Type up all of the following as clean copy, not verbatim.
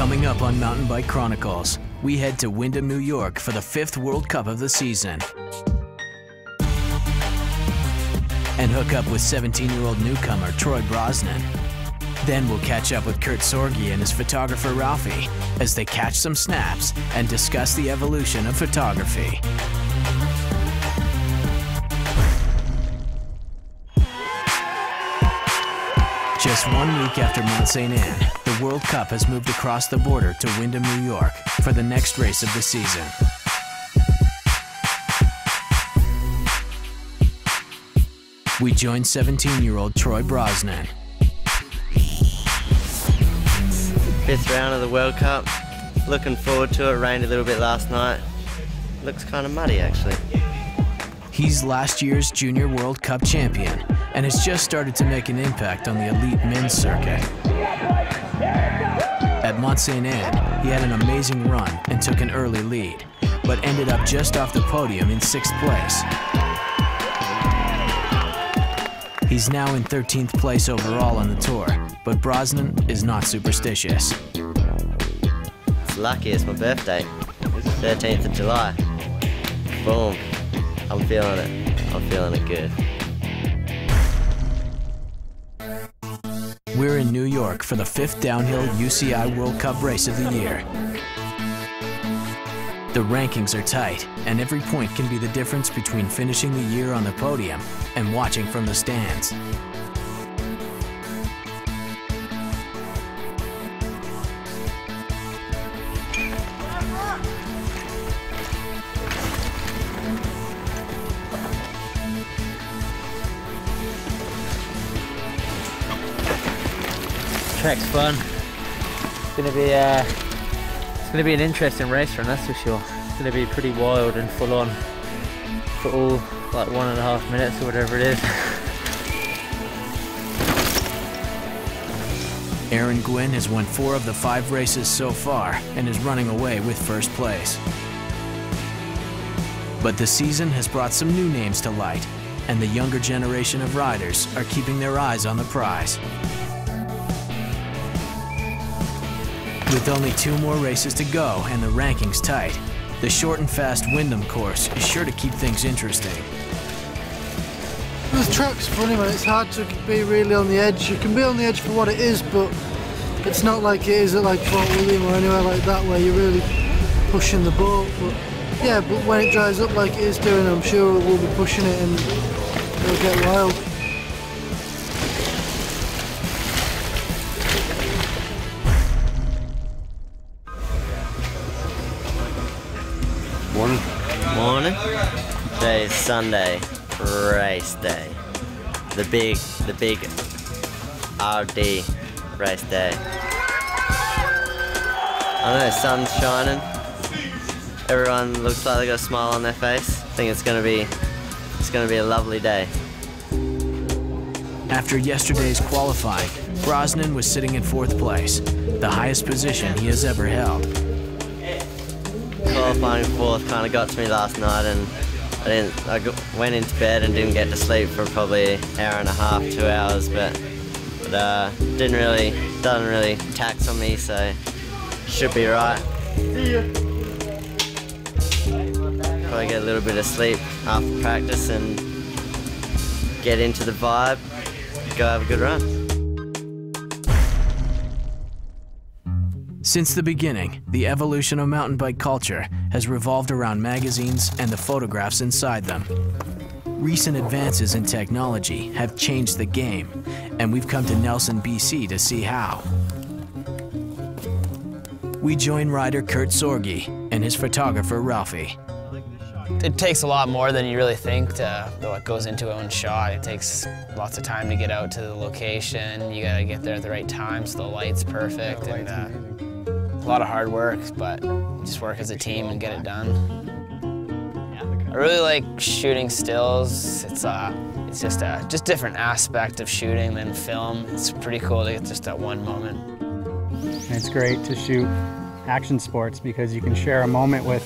Coming up on Mountain Bike Chronicles, we head to Windham, New York for the 5th World Cup of the season. And hook up with 17-year-old newcomer Troy Brosnan. Then we'll catch up with Kurt Sorge and his photographer Ralphie as they catch some snaps and discuss the evolution of photography. Just 1 week after Mount St. Anne, the World Cup has moved across the border to Windham, New York for the next race of the season. We join 17-year-old Troy Brosnan. 5th round of the World Cup. Looking forward to it. Rained a little bit last night. Looks kind of muddy actually. He's last year's Junior World Cup champion and has just started to make an impact on the elite men's circuit. At Mount St. Anne, he had an amazing run and took an early lead, but ended up just off the podium in 6th place. He's now in 13th place overall on the tour, but Brosnan is not superstitious. It's lucky, it's my birthday. It's 13th of July. Boom. I'm feeling it. I'm feeling it good. We're in New York for the 5th Downhill UCI World Cup race of the year. The rankings are tight, and every point can be the difference between finishing the year on the podium and watching from the stands. Track's fun. It's gonna be an interesting race run, that's for sure. It's gonna be pretty wild and full on for all like 1.5 minutes or whatever it is. Aaron Gwynn has won 4 of the 5 races so far and is running away with first place. But the season has brought some new names to light, and the younger generation of riders are keeping their eyes on the prize. With only 2 more races to go and the rankings tight, the short and fast Windham course is sure to keep things interesting. The track's funny, man. It's hard to be really on the edge. You can be on the edge for what it is, but it's not like it is at like Fort William or anywhere like that where you're really pushing the boat. But yeah, but when it dries up like it is doing, I'm sure we'll be pushing it and it'll get wild. Morning. Morning. Today is Sunday, race day. The big RD race day. I know the sun's shining. Everyone looks like they got a smile on their face. I think it's gonna be a lovely day. After yesterday's qualifying, Brosnan was sitting in 4th place, the highest position he has ever held. Qualifying 4th kind of got to me last night, and I went into bed and didn't get to sleep for probably an hour and a half, 2 hours, but doesn't really tax on me, so should be right. Probably get a little bit of sleep after practice and get into the vibe, go have a good run. Since the beginning, the evolution of mountain bike culture has revolved around magazines and the photographs inside them. Recent advances in technology have changed the game, and we've come to Nelson, BC to see how. We join rider Kurt Sorge and his photographer Ralphie. It takes a lot more than you really think to what goes into one shot. It takes lots of time to get out to the location. You gotta get there at the right time so the light's perfect, and a lot of hard work, but just work as a team and get it done. I really like shooting stills. It's just a different aspect of shooting than film. It's pretty cool to get just that one moment. It's great to shoot action sports because you can share a moment with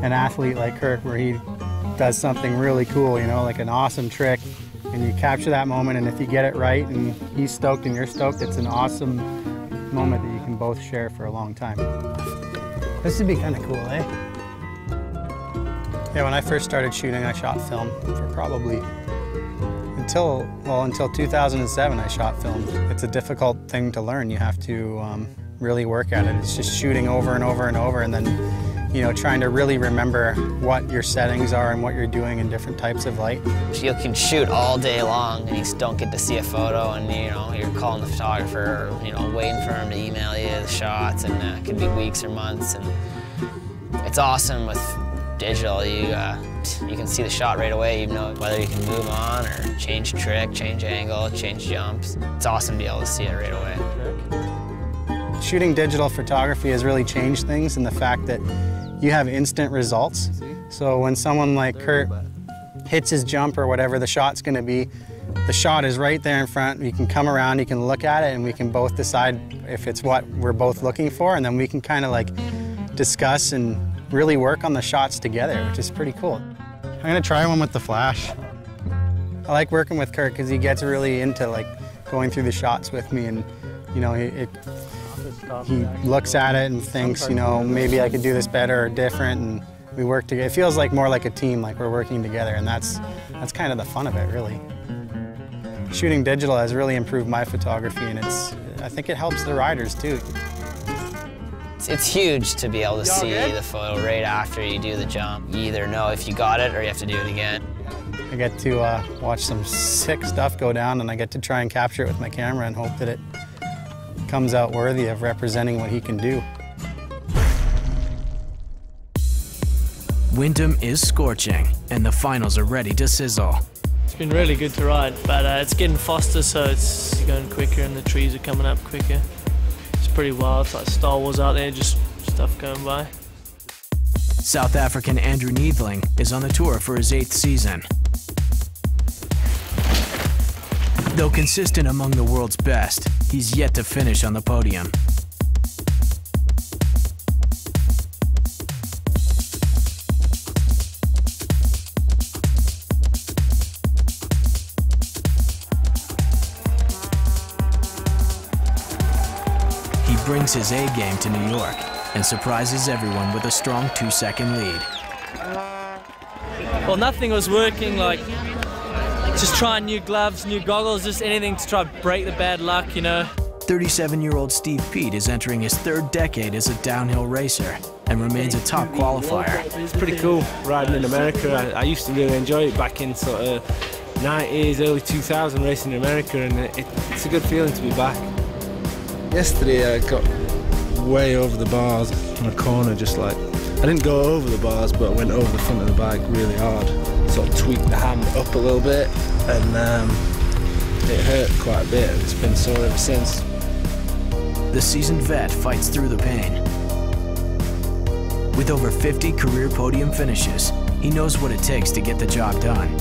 an athlete like Kurt where he does something really cool, you know, like an awesome trick, and you capture that moment, and if you get it right and he's stoked and you're stoked, it's an awesome moment that you can both share for a long time. This would be kind of cool, eh? Yeah, when I first started shooting, I shot film for probably until 2007. I shot film. It's a difficult thing to learn. You have to really work at it. It's just shooting over and over and over, and then, you know, trying to really remember what your settings are and what you're doing in different types of light. You can shoot all day long and you don't get to see a photo, and you know, you're calling the photographer, or, you know, waiting for him to email you the shots, and it could be weeks or months. And it's awesome with digital. You can see the shot right away. You know whether you can move on or change trick, change angle, change jumps. It's awesome to be able to see it right away. Shooting digital photography has really changed things in the fact that you have instant results. So when someone like Kurt hits his jump or whatever the shot's going to be, the shot is right there in front. You can come around, you can look at it, and we can both decide if it's what we're both looking for, and then we can kind of like discuss and really work on the shots together, which is pretty cool. I'm going to try one with the flash. I like working with Kurt because he gets really into like going through the shots with me, and you know, he looks at it and thinks, you know, maybe I could do this better or different, and we work together. It feels like more like a team, like we're working together, and that's kind of the fun of it, really. Shooting digital has really improved my photography, and I think it helps the riders too. It's huge to be able to see the photo right after you do the jump. You either know if you got it or you have to do it again. I get to watch some sick stuff go down, and I get to try and capture it with my camera and hope that it comes out worthy of representing what he can do. Windham is scorching, and the finals are ready to sizzle. It's been really good to ride, but it's getting faster, so it's going quicker and the trees are coming up quicker. It's pretty wild. It's like Star Wars out there, just stuff going by. South African Andrew Neethling is on the tour for his 8th season. Though consistent among the world's best, he's yet to finish on the podium. He brings his A game to New York and surprises everyone with a strong 2-second lead. Well, nothing was working, like just trying new gloves, new goggles, just anything to try to break the bad luck, you know. 37-year-old Steve Pete is entering his 3rd decade as a downhill racer and remains a top qualifier. It's pretty cool riding in America. I used to really enjoy it back in sort of 90s, early 2000 racing in America, and it's a good feeling to be back. Yesterday I got way over the bars on a corner, just like, I didn't go over the bars, but I went over the front of the bike really hard. Sort of tweaked the hand up a little bit, and it hurt quite a bit. It's been sore ever since. The seasoned vet fights through the pain. With over 50 career podium finishes, he knows what it takes to get the job done.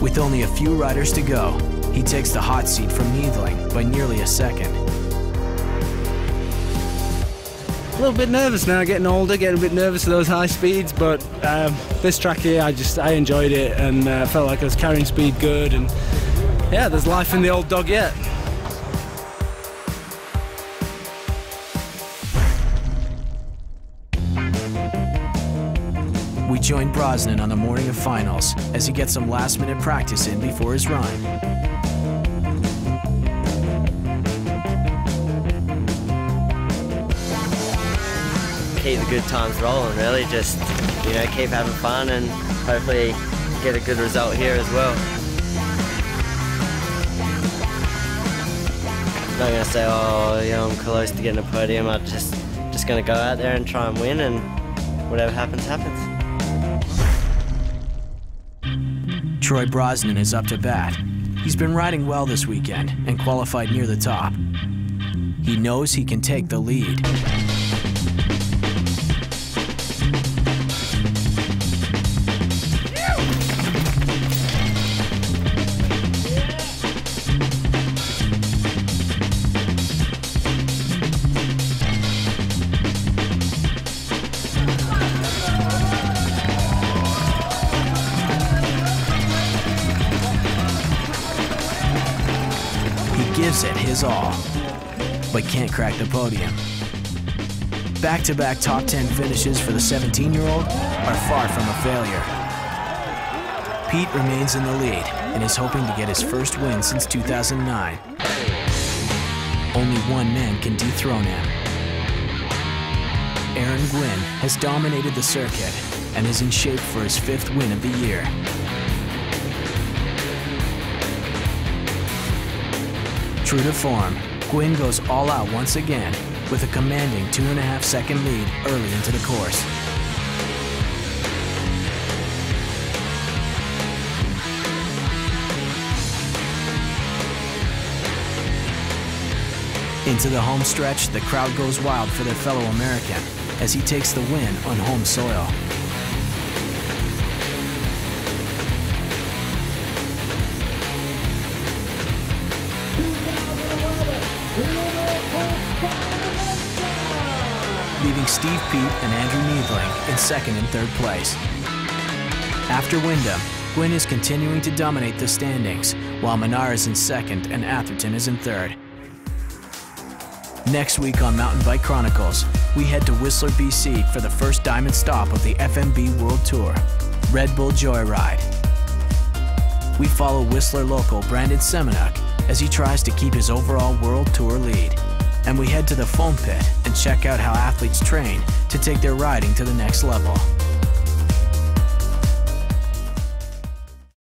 With only a few riders to go, he takes the hot seat from Neethling by nearly a second. A little bit nervous now, getting older, getting a bit nervous at those high speeds, but this track here, I enjoyed it, and felt like I was carrying speed good, and yeah, there's life in the old dog yet. We join Brosnan on the morning of finals as he gets some last-minute practice in before his run. Keep the good times rolling, really. Just, you know, keep having fun and hopefully get a good result here as well. I'm not going to say, oh, you know, I'm close to getting a podium. I'm just going to go out there and try and win, and whatever happens, happens. Troy Brosnan is up to bat. He's been riding well this weekend and qualified near the top. He knows he can take the lead. gives it his all, but can't crack the podium. Back-to-back top 10 finishes for the 17-year-old are far from a failure. Pete remains in the lead and is hoping to get his first win since 2009. Only one man can dethrone him. Aaron Gwynn has dominated the circuit and is in shape for his 5th win of the year. True to form, Gwynn goes all out once again with a commanding 2.5-second lead early into the course. Into the home stretch, the crowd goes wild for their fellow American as he takes the win on home soil. Leaving Steve Peat and Andrew Needling in 2nd and 3rd place. After Windham, Gwynn is continuing to dominate the standings, while Menard is in 2nd and Atherton is in 3rd. Next week on Mountain Bike Chronicles, we head to Whistler, BC for the first diamond stop of the FMB World Tour, Red Bull Joyride. We follow Whistler local Brandon Semenuk as he tries to keep his overall World Tour lead. And we head to the foam pit and check out how athletes train to take their riding to the next level.